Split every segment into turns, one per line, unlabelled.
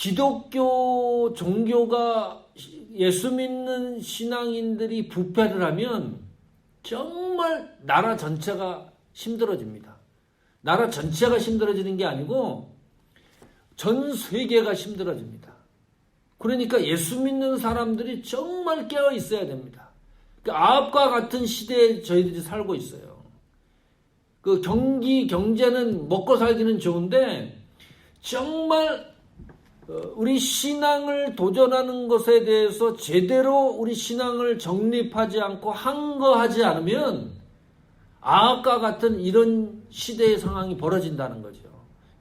기독교 종교가 예수 믿는 신앙인들이 부패를 하면 정말 나라 전체가 힘들어집니다. 나라 전체가 힘들어지는 게 아니고 전 세계가 힘들어집니다. 그러니까 예수 믿는 사람들이 정말 깨어 있어야 됩니다. 아합과 같은 시대에 저희들이 살고 있어요. 그 경제는 먹고 살기는 좋은데 정말 우리 신앙을 도전하는 것에 대해서 제대로 우리 신앙을 정립하지 않고 항거하지 않으면 아합과 같은 이런 시대의 상황이 벌어진다는 거죠.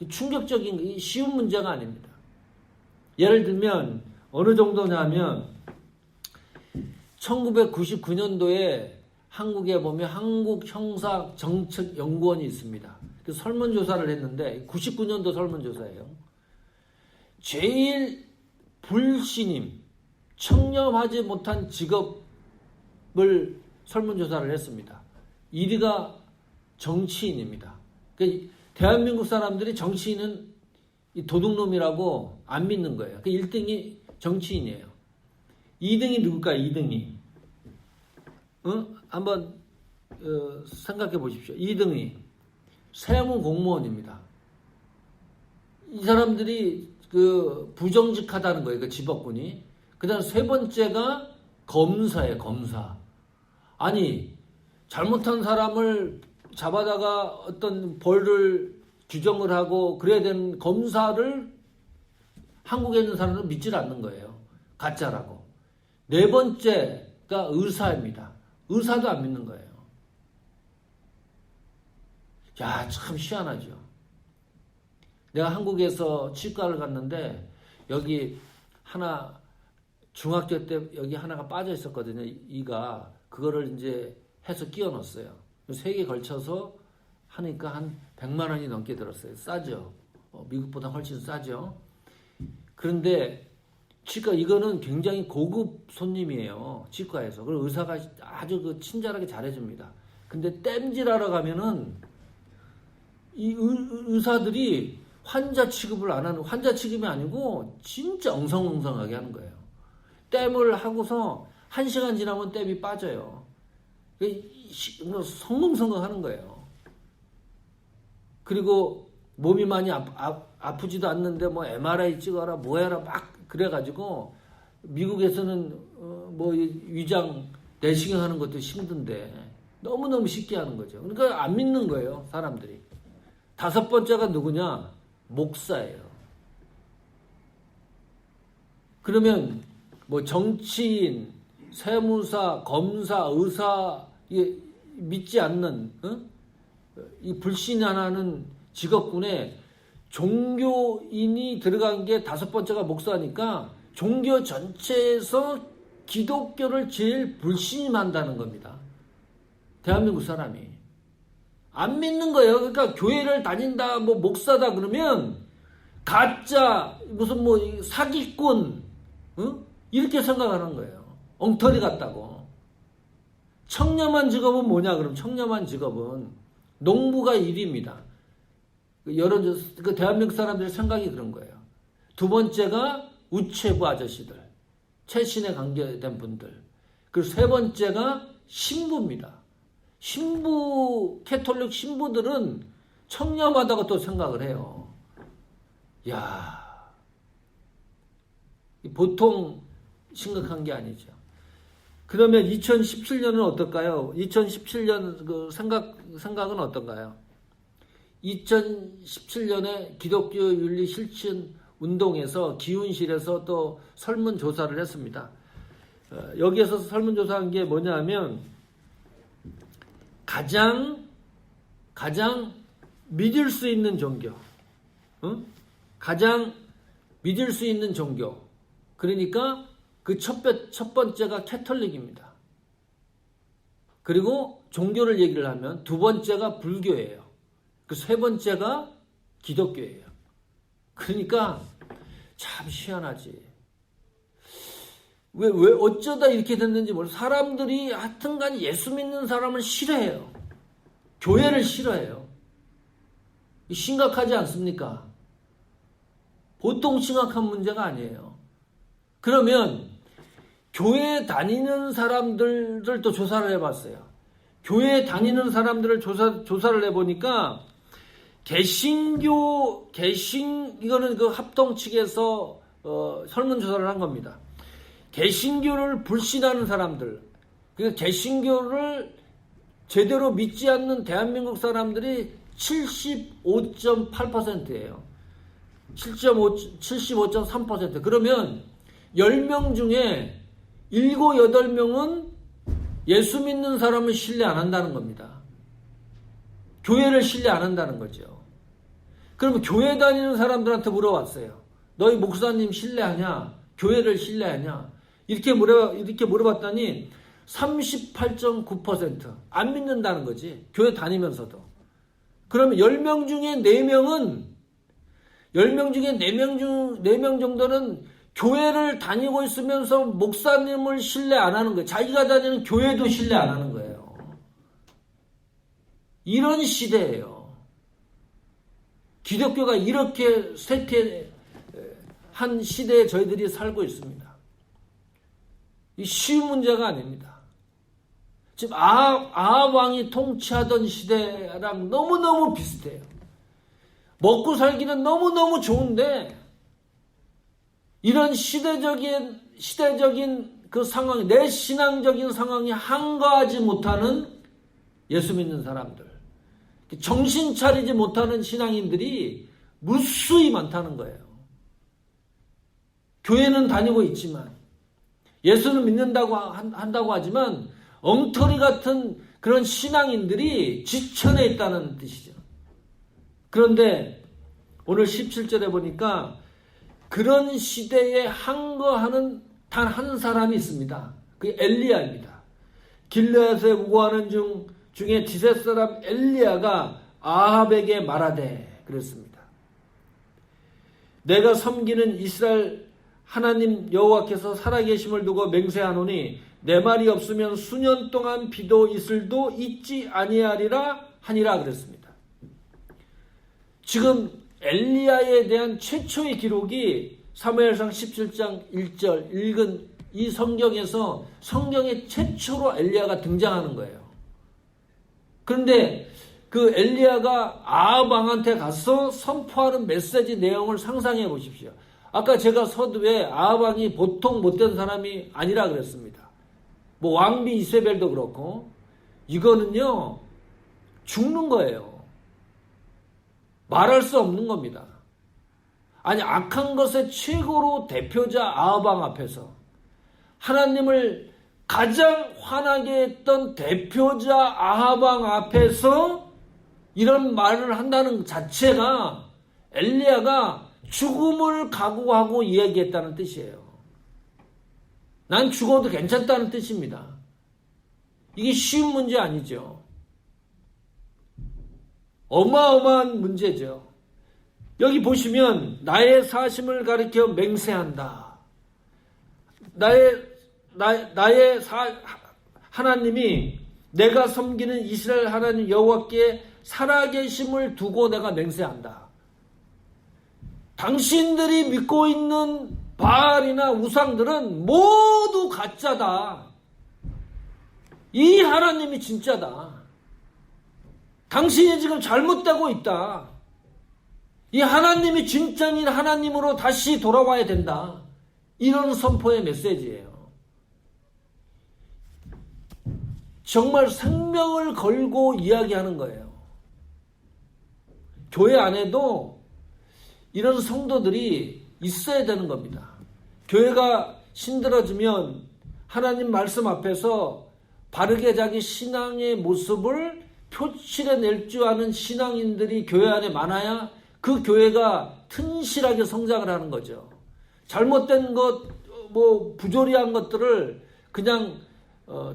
충격적인, 쉬운 문제가 아닙니다. 예를 들면 어느 정도냐면 1999년도에 한국에 보면 한국형사정책연구원이 있습니다. 그래서 설문조사를 했는데 99년도 설문조사예요. 제일 불신임, 청렴하지 못한 직업을 설문조사를 했습니다. 1위가 정치인입니다. 대한민국 사람들이 정치인은 도둑놈이라고 안 믿는 거예요. 1등이 정치인이에요. 2등이 누굴까요? 2등이. 한번 생각해 보십시오. 2등이 세무공무원입니다. 이 사람들이 부정직하다는 거예요. 그 직업군이. 그 다음 세 번째가 검사예요. 검사. 아니 잘못한 사람을 잡아다가 어떤 벌을 규정을 하고 그래야 되는 검사를 한국에 있는 사람들은 믿질 않는 거예요. 가짜라고. 네 번째가 의사입니다. 의사도 안 믿는 거예요. 야, 참 희한하죠. 내가 한국에서 치과를 갔는데 여기 하나 중학교 때 여기 하나가 빠져 있었거든요. 이가 그거를 이제 해서 끼워 넣었어요. 3개 걸쳐서 하니까 한 100만 원이 넘게 들었어요. 싸죠. 미국보다 훨씬 싸죠. 그런데 치과 이거는 굉장히 고급 손님이에요. 치과에서. 그리고 의사가 아주 친절하게 잘해줍니다. 근데 땜질하러 가면은 이 의사들이 환자 취급을 안 하는, 환자 취급이 아니고 진짜 엉성엉성하게 하는 거예요. 땜을 하고서 1시간 지나면 땜이 빠져요. 성공성공 하는 거예요. 그리고 몸이 많이 아프지도 않는데 뭐 MRI 찍어라 뭐 해라 막 그래가지고 미국에서는 위장 내시경 하는 것도 힘든데 너무너무 쉽게 하는 거죠. 그러니까 안 믿는 거예요, 사람들이. 5번째가 누구냐? 목사예요. 그러면 뭐 정치인, 세무사, 검사, 의사 믿지 않는 이 불신하는 직업군에 종교인이 들어간 게 5번째가 목사니까 종교 전체에서 기독교를 제일 불신임한다는 겁니다. 대한민국 사람이. 안 믿는 거예요. 그러니까 교회를 다닌다, 뭐 목사다 그러면 가짜, 무슨 뭐 사기꾼, 이렇게 생각하는 거예요. 엉터리 같다고. 청렴한 직업은 뭐냐? 그럼 청렴한 직업은 농부가 1위입니다. 대한민국 사람들의 생각이 그런 거예요. 2번째가 우체부 아저씨들, 최신에 관계된 분들. 그리고 3번째가 신부입니다. 캐톨릭 신부들은 청렴하다고 또 생각을 해요. 야, 보통 심각한 게 아니죠. 그러면 2017년은 어떨까요? 2017년 그 생각은 어떤가요? 2017년에 기독교 윤리 실천 운동에서 기훈실에서 또 설문조사를 했습니다. 여기에서 설문조사한 게 뭐냐면 가장 믿을 수 있는 종교, 가장 믿을 수 있는 종교. 그러니까 그 첫 번째가 캐톨릭입니다. 그리고 종교를 얘기를 하면 2번째가 불교예요. 그 3번째가 기독교예요. 그러니까 참 희한하지. 왜 어쩌다 이렇게 됐는지 모르겠어요. 사람들이 하여튼간 예수 믿는 사람을 싫어해요. 교회를 싫어해요. 심각하지 않습니까? 보통 심각한 문제가 아니에요. 그러면 교회 다니는 사람들도 조사를 해봤어요. 교회 다니는 사람들을 조사를 해보니까 이거는 그 합동 측에서 설문조사를 한 겁니다. 개신교를 불신하는 사람들, 그러니까 개신교를 제대로 믿지 않는 대한민국 사람들이 75.8%예요. 75.3%. 그러면 10명 중에 7, 8명은 예수 믿는 사람을 신뢰 안 한다는 겁니다. 교회를 신뢰 안 한다는 거죠. 그러면 교회 다니는 사람들한테 물어봤어요. 너희 목사님 신뢰하냐? 교회를 신뢰하냐? 이렇게 물어봤더니 38.9% 안 믿는다는 거지. 교회 다니면서도. 그러면 10명 중에 4명은 10명 중에 4명 정도는 교회를 다니고 있으면서 목사님을 신뢰 안 하는 거예요. 자기가 다니는 교회도 신뢰 안 하는 거예요. 이런 시대예요. 기독교가 이렇게 쇠퇴한 시대에 저희들이 살고 있습니다. 이 쉬운 문제가 아닙니다. 지금 아합 왕이 통치하던 시대랑 너무너무 비슷해요. 먹고 살기는 너무너무 좋은데 이런 시대적인 그 상황, 내 신앙적인 상황이 한가하지 못하는 예수 믿는 사람들, 정신 차리지 못하는 신앙인들이 무수히 많다는 거예요. 교회는 다니고 있지만 예수는 믿는다고 한다고 하지만 엉터리 같은 그런 신앙인들이 지천에 있다는 뜻이죠. 그런데 오늘 17절에 보니까 그런 시대에 항거하는 단 한 사람이 있습니다. 그게 엘리야입니다. 길르앗에 우거하는 중에 디셋 사람 엘리야가 아합에게 말하되 그랬습니다. 내가 섬기는 이스라엘 하나님 여호와께서 살아계심을 두고 맹세하노니 내 말이 없으면 수년 동안 비도 이슬도 있지 아니하리라 하니라 그랬습니다. 지금 엘리야에 대한 최초의 기록이 사무엘상 17장 1절 읽은 이 성경에서 성경에 최초로 엘리야가 등장하는 거예요. 그런데 그 엘리야가 아합 왕한테 가서 선포하는 메시지 내용을 상상해 보십시오. 아까 제가 서두에 아합 왕이 보통 못된 사람이 아니라 그랬습니다. 뭐 왕비 이세벨도 그렇고 이거는요 죽는 거예요. 말할 수 없는 겁니다. 아니 악한 것의 최고로 대표자 아합 왕 앞에서 하나님을 가장 화나게 했던 대표자 아합 왕 앞에서 이런 말을 한다는 자체가 엘리야가 죽음을 각오하고 이야기했다는 뜻이에요. 난 죽어도 괜찮다는 뜻입니다. 이게 쉬운 문제 아니죠. 어마어마한 문제죠. 여기 보시면 나의 사심을 가리켜 맹세한다. 하나님이 내가 섬기는 이스라엘 하나님 여호와께 살아계심을 두고 내가 맹세한다. 당신들이 믿고 있는 바알이나 우상들은 모두 가짜다. 이 하나님이 진짜다. 당신이 지금 잘못되고 있다. 이 하나님이 진짜인 하나님으로 다시 돌아와야 된다. 이런 선포의 메시지예요. 정말 생명을 걸고 이야기하는 거예요. 교회 안에도 이런 성도들이 있어야 되는 겁니다. 교회가 신들어지면 하나님 말씀 앞에서 바르게 자기 신앙의 모습을 표출해낼 줄 아는 신앙인들이 교회 안에 많아야 그 교회가 튼실하게 성장을 하는 거죠. 잘못된 것, 부조리한 것들을 그냥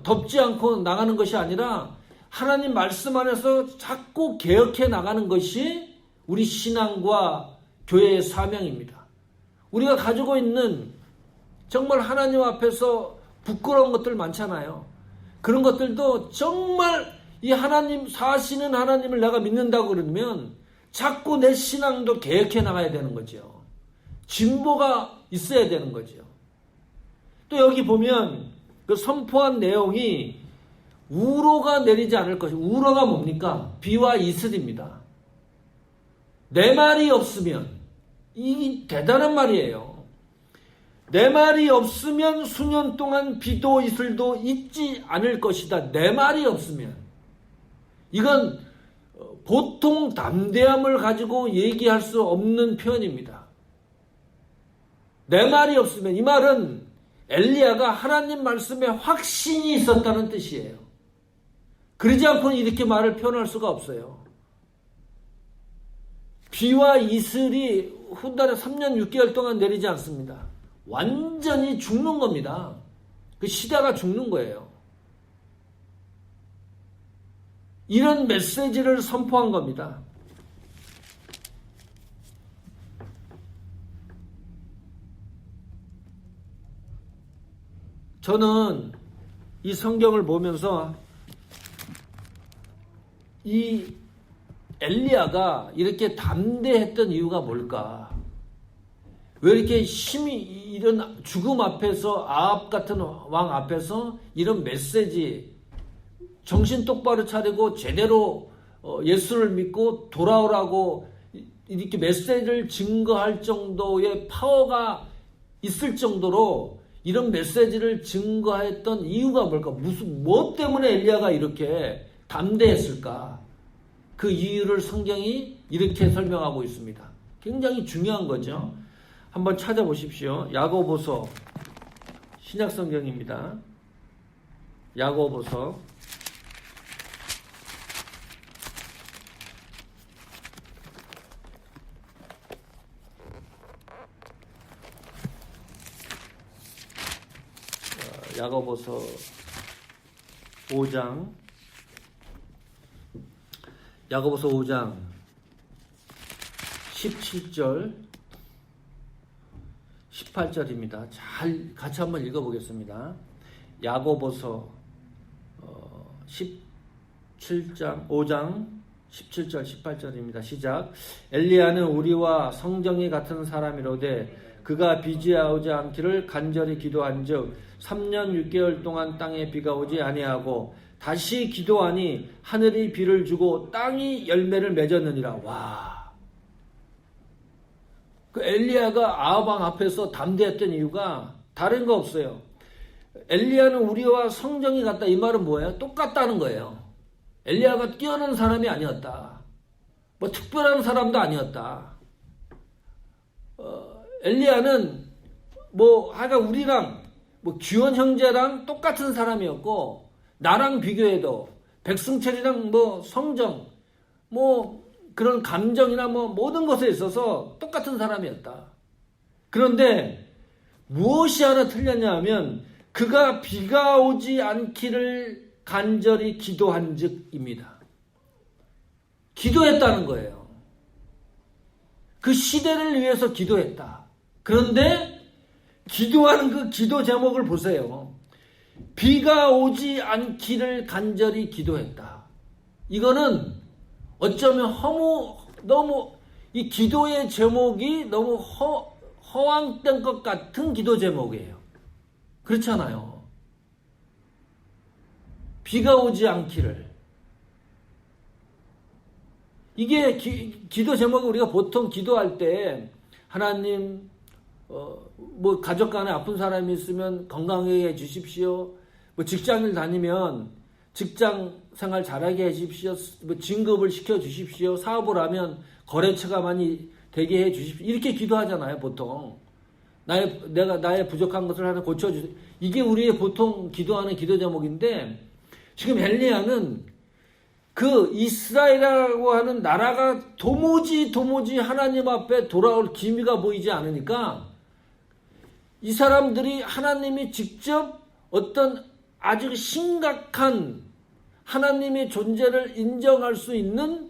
덮지 않고 나가는 것이 아니라 하나님 말씀 안에서 자꾸 개혁해 나가는 것이 우리 신앙과 교회의 사명입니다. 우리가 가지고 있는 정말 하나님 앞에서 부끄러운 것들 많잖아요. 그런 것들도 정말 이 하나님 사시는 하나님을 내가 믿는다고 그러면 자꾸 내 신앙도 개혁해 나가야 되는 거죠. 진보가 있어야 되는 거죠. 또 여기 보면 그 선포한 내용이 우로가 내리지 않을 것이, 우로가 뭡니까? 비와 이슬입니다. 내 말이 없으면, 이 대단한 말이에요. 내 말이 없으면 수년 동안 비도 이슬도 있지 않을 것이다. 내 말이 없으면. 이건 보통 담대함을 가지고 얘기할 수 없는 표현입니다. 내 말이 없으면, 이 말은 엘리야가 하나님 말씀에 확신이 있었다는 뜻이에요. 그러지 않고는 이렇게 말을 표현할 수가 없어요. 비와 이슬이 훗날에 3년 6개월 동안 내리지 않습니다. 완전히 죽는 겁니다. 그 시대가 죽는 거예요. 이런 메시지를 선포한 겁니다. 저는 이 성경을 보면서 이 엘리야가 이렇게 담대했던 이유가 뭘까? 왜 이렇게 힘이, 이런 죽음 앞에서, 아합 같은 왕 앞에서 이런 메시지, 정신 똑바로 차리고 제대로 예수를 믿고 돌아오라고 이렇게 메시지를 증거할 정도의 파워가 있을 정도로 이런 메시지를 증거했던 이유가 뭘까? 뭐 때문에 엘리야가 이렇게 담대했을까? 그 이유를 성경이 이렇게 설명하고 있습니다. 굉장히 중요한 거죠. 한번 찾아보십시오. 야고보서, 신약성경입니다. 야고보서 5장, 야고보서 5장 17절 18절입니다. 잘 같이 한번 읽어보겠습니다. 야고보서 5장 17절 18절입니다. 시작. 엘리야는 우리와 성정이 같은 사람이로되 그가 비지하지 않기를 간절히 기도한즉 3년 6개월 동안 땅에 비가 오지 아니하고 다시 기도하니 하늘이 비를 주고 땅이 열매를 맺었느니라. 와. 그 엘리야가 아합 왕 앞에서 담대했던 이유가 다른 거 없어요. 엘리야는 우리와 성정이 같다. 이 말은 뭐예요? 똑같다는 거예요. 엘리야가 뛰어난 사람이 아니었다. 뭐 특별한 사람도 아니었다. 엘리야는 하여간 우리랑 규현 형제랑 똑같은 사람이었고, 나랑 비교해도 백승철이랑 성정, 그런 감정이나 모든 것에 있어서 똑같은 사람이었다. 그런데 무엇이 하나 틀렸냐 하면 그가 비가 오지 않기를 간절히 기도한 즉입니다. 기도했다는 거예요. 그 시대를 위해서 기도했다. 그런데 기도하는 그 기도 제목을 보세요. 비가 오지 않기를 간절히 기도했다. 이거는 어쩌면 너무 이 기도의 제목이 너무 허황된 것 같은 기도 제목이에요. 그렇잖아요. 비가 오지 않기를. 이게 기도 제목이 우리가 보통 기도할 때 하나님 가족 간에 아픈 사람이 있으면 건강하게 해주십시오. 직장을 다니면 직장 생활 잘하게 해주십시오. 진급을 시켜주십시오. 사업을 하면 거래처가 많이 되게 해주십시오. 이렇게 기도하잖아요, 보통. 나의 부족한 것을 하나 고쳐주세요. 이게 우리의 보통 기도하는 기도 제목인데, 지금 엘리야는 그 이스라엘이라고 하는 나라가 도무지 하나님 앞에 돌아올 기미가 보이지 않으니까 이 사람들이 하나님이 직접 어떤 아주 심각한 하나님의 존재를 인정할 수 있는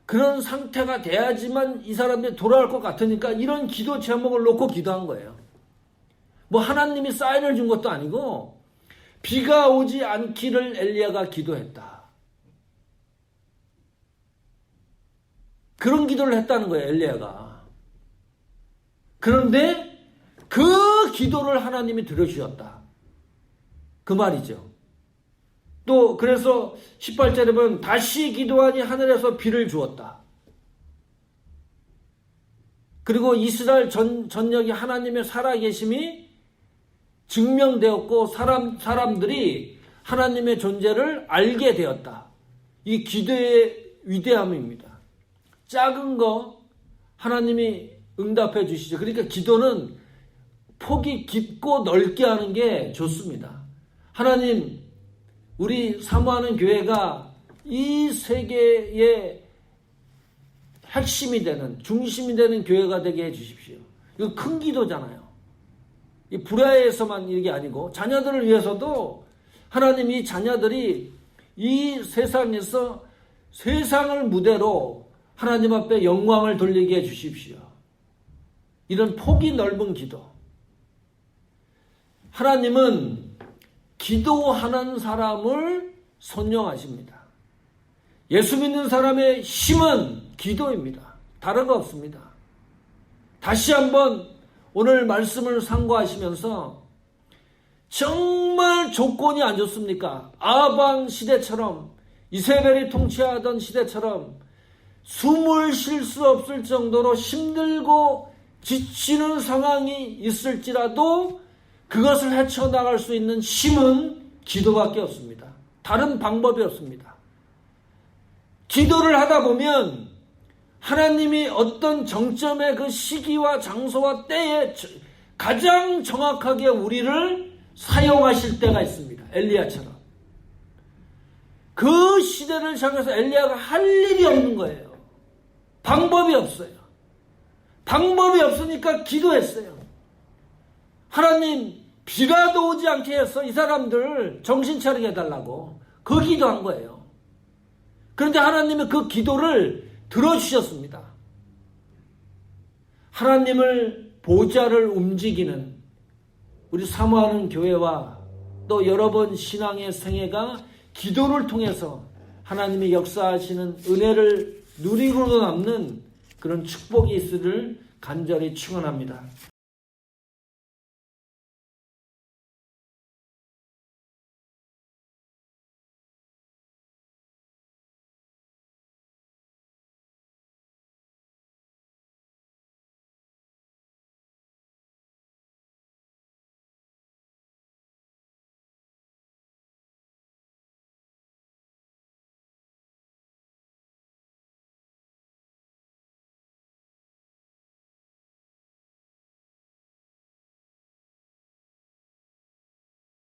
그런 상태가 돼야지만 이 사람들이 돌아올 것 같으니까 이런 기도 제목을 놓고 기도한 거예요. 하나님이 사인을 준 것도 아니고 비가 오지 않기를 엘리야가 기도했다. 그런 기도를 했다는 거예요, 엘리야가. 그런데 그 기도를 하나님이 들어주셨다. 그 말이죠. 또 그래서 18절에 보면 다시 기도하니 하늘에서 비를 주었다. 그리고 이스라엘 전역에 하나님의 살아계심이 증명되었고 사람들이 하나님의 존재를 알게 되었다. 이 기도의 위대함입니다. 작은 거 하나님이 응답해 주시죠. 그러니까 기도는 폭이 깊고 넓게 하는 게 좋습니다. 하나님, 우리 사모하는 교회가 이 세계의 핵심이 되는, 중심이 되는 교회가 되게 해 주십시오. 이거 큰 기도잖아요. 이 불야에서만 이게 아니고 자녀들을 위해서도 하나님 이 자녀들이 이 세상에서 세상을 무대로 하나님 앞에 영광을 돌리게 해 주십시오. 이런 폭이 넓은 기도. 하나님은 기도하는 사람을 선용하십니다. 예수 믿는 사람의 힘은 기도입니다. 다른 거 없습니다. 다시 한번 오늘 말씀을 상고하시면서 정말 조건이 안 좋습니까? 아방 시대처럼 이세벨이 통치하던 시대처럼 숨을 쉴 수 없을 정도로 힘들고 지치는 상황이 있을지라도 그것을 헤쳐나갈 수 있는 힘은 기도밖에 없습니다. 다른 방법이 없습니다. 기도를 하다 보면 하나님이 어떤 정점의 그 시기와 장소와 때에 가장 정확하게 우리를 사용하실 때가 있습니다. 엘리야처럼. 그 시대를 향해서 엘리야가 할 일이 없는 거예요. 방법이 없어요. 방법이 없으니까 기도했어요. 하나님, 비라도 오지 않게 해서 이 사람들 정신 차리게 해달라고 그 기도한 거예요. 그런데 하나님은 그 기도를 들어주셨습니다. 하나님을 보좌를 움직이는 우리 사모하는 교회와 또 여러분 신앙의 생애가 기도를 통해서 하나님이 역사하시는 은혜를 누리고도 남는 그런 축복이 있으를 간절히 축원합니다.